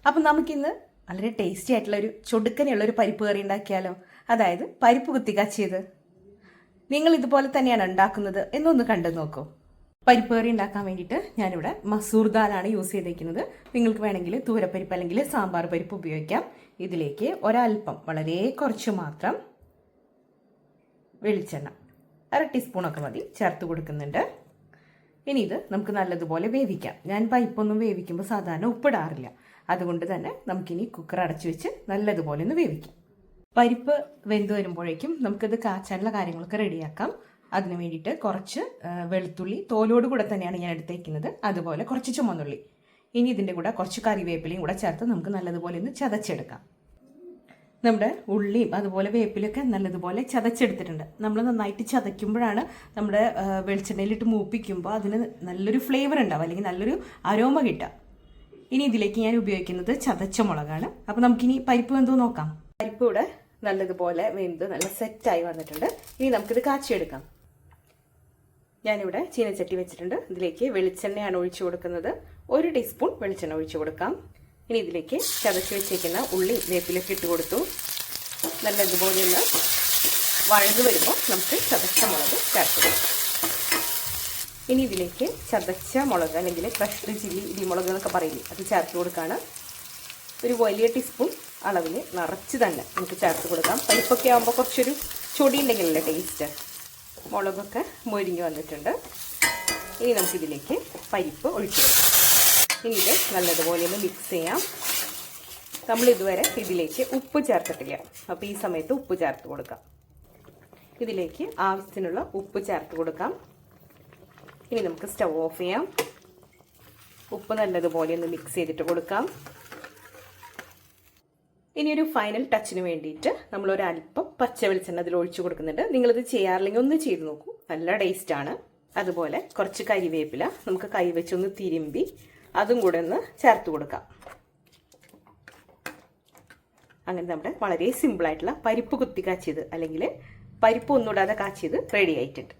അപ്പം നമുക്കിന്ന് വളരെ ടേസ്റ്റി ആയിട്ടുള്ളൊരു ചൊടുക്കനെയുള്ളൊരു പരിപ്പ് കറി ഉണ്ടാക്കിയാലോ. അതായത് പരിപ്പ് കുത്തി കാച്ചിയത്. നിങ്ങൾ ഇതുപോലെ തന്നെയാണ് ഉണ്ടാക്കുന്നത് എന്നൊന്ന് കണ്ടു നോക്കൂ. പരിപ്പ് കറി ഉണ്ടാക്കാൻ വേണ്ടിയിട്ട് ഞാനിവിടെ മസൂർ ദാലാണ് യൂസ് ചെയ്തിരിക്കുന്നത്. നിങ്ങൾക്ക് വേണമെങ്കിൽ തൂരപ്പരിപ്പ് അല്ലെങ്കിൽ സാമ്പാർ പരിപ്പ് ഉപയോഗിക്കാം. ഇതിലേക്ക് ഒരൽപ്പം വളരെ കുറച്ച് മാത്രം വെളിച്ചെണ്ണ, 1/2 ടീസ്പൂണൊക്കെ മതി, ചേർത്ത് കൊടുക്കുന്നുണ്ട്. ഇനി ഇത് നമുക്ക് നല്ലതുപോലെ വേവിക്കാം. ഞാൻ പരിപ്പൊന്നും വേവിക്കുമ്പോൾ സാധാരണ ഉപ്പിടാറില്ല. അതുകൊണ്ട് തന്നെ നമുക്കിനി കുക്കർ അടച്ചു വെച്ച് നല്ലതുപോലെ ഒന്ന് വേവിക്കാം. പരിപ്പ് വെന്ത് വരുമ്പോഴേക്കും നമുക്കിത് കാച്ചാനുള്ള കാര്യങ്ങളൊക്കെ റെഡിയാക്കാം. അതിന് വേണ്ടിയിട്ട് കുറച്ച് വെളുത്തുള്ളി തോലോട് കൂടെ തന്നെയാണ് ഞാൻ എടുത്തേക്കുന്നത്. അതുപോലെ കുറച്ച് ചുമന്നുള്ളി. ഇനി ഇതിൻ്റെ കൂടെ കുറച്ച് കറിവേപ്പിലയും കൂടെ ചേർത്ത് നമുക്ക് നല്ലതുപോലെ ഒന്ന് ചതച്ചെടുക്കാം. നമ്മുടെ ഉള്ളിയും അതുപോലെ വേപ്പിലൊക്കെ നല്ലതുപോലെ ചതച്ചെടുത്തിട്ടുണ്ട്. നമ്മൾ നന്നായിട്ട് ചതയ്ക്കുമ്പോഴാണ് നമ്മുടെ വെളിച്ചെണ്ണയിലിട്ട് മൂപ്പിക്കുമ്പോൾ അതിന് നല്ലൊരു ഫ്ലേവർ ഉണ്ടാവും, അല്ലെങ്കിൽ നല്ലൊരു അരോമ കിട്ടുക. ഇനി ഇതിലേക്ക് ഞാൻ ഉപയോഗിക്കുന്നത് ചതച്ച മുളകാണ്. അപ്പോൾ നമുക്കിനി പരിപ്പ് വെന്തോ നോക്കാം. പരിപ്പ് ഇവിടെ നല്ലതുപോലെ വെന്ത് നല്ല സെറ്റായി വന്നിട്ടുണ്ട്. ഇനി നമുക്കിത് കാച്ചിയെടുക്കാം. ഞാനിവിടെ ചീനച്ചട്ടി വെച്ചിട്ടുണ്ട്. ഇതിലേക്ക് വെളിച്ചെണ്ണയാണ് ഒഴിച്ചു കൊടുക്കുന്നത്. 1 ടീസ്പൂൺ വെളിച്ചെണ്ണ ഒഴിച്ചു കൊടുക്കാം. ഇനി ഇതിലേക്ക് ചതച്ച് വെച്ചേക്കുന്ന ഉള്ളി വേപ്പിലൊക്കെ ഇട്ട് കൊടുത്തു. നല്ലതുപോലെ ഒന്ന് വഴന്നു വരുമ്പോൾ നമുക്ക് ചതച്ച മുളക് ചേർത്ത് കൊടുക്കാം. ഇനി ഇതിലേക്ക് ചതച്ച മുളക് അല്ലെങ്കിൽ ക്രഷ്ഡ് ചില്ലി ഇടിമുളക് എന്നൊക്കെ പറയില്ലേ, അത് ചേർത്ത് കൊടുക്കുകയാണ്. ഒരു വലിയ ടീസ്പൂൺ അളവിൽ നിറച്ച് തന്നെ നമുക്ക് ചേർത്ത് കൊടുക്കാം. പരിപ്പൊക്കെ ആകുമ്പോൾ കുറച്ചൊരു ചൊടി ഉണ്ടെങ്കിലല്ലേ ടേസ്റ്റ്. മുളകൊക്കെ മൊരിഞ്ഞ് വന്നിട്ടുണ്ട്. ഇനി നമുക്കിതിലേക്ക് പരിപ്പ് ഒഴിച്ചു കൊടുക്കാം. ഇനി ഇത് നല്ലതുപോലെ ഒന്ന് മിക്സ് ചെയ്യാം. നമ്മൾ ഇതുവരെ ഇതിലേക്ക് ഉപ്പ് ചേർത്തിട്ടില്ല. അപ്പോൾ ഈ സമയത്ത് ഉപ്പ് ചേർത്ത് കൊടുക്കാം. ഇതിലേക്ക് ആവശ്യത്തിനുള്ള ഉപ്പ് ചേർത്ത് കൊടുക്കാം. ഇനി നമുക്ക് സ്റ്റവ് ഓഫ് ചെയ്യാം. ഉപ്പ് നല്ലതുപോലെ ഒന്ന് മിക്സ് ചെയ്തിട്ട് കൊടുക്കാം. ഇനി ഒരു ഫൈനൽ ടച്ചിന് വേണ്ടിയിട്ട് നമ്മളൊരു അല്പം പച്ച വെളിച്ചെണ്ണ അതിൽ ഒഴിച്ചു കൊടുക്കുന്നുണ്ട്. നിങ്ങളിത് ചെയ്യാറില്ലെങ്കിൽ ഒന്ന് ചെയ്ത് നോക്കൂ, നല്ല ടേസ്റ്റാണ്. അതുപോലെ കുറച്ച് കരിവേപ്പില നമുക്ക് കൈ വെച്ചൊന്ന് തിരുമ്പി അതും കൂടെ ഒന്ന് ചേർത്ത് കൊടുക്കാം. അങ്ങനെ നമ്മുടെ വളരെ സിമ്പിളായിട്ടുള്ള പരിപ്പ് കുത്തി കാച്ചിയത് അല്ലെങ്കിൽ പരിപ്പ് ഒന്നുകൂടാതെ കാച്ചിയത് റെഡി ആയിട്ടുണ്ട്.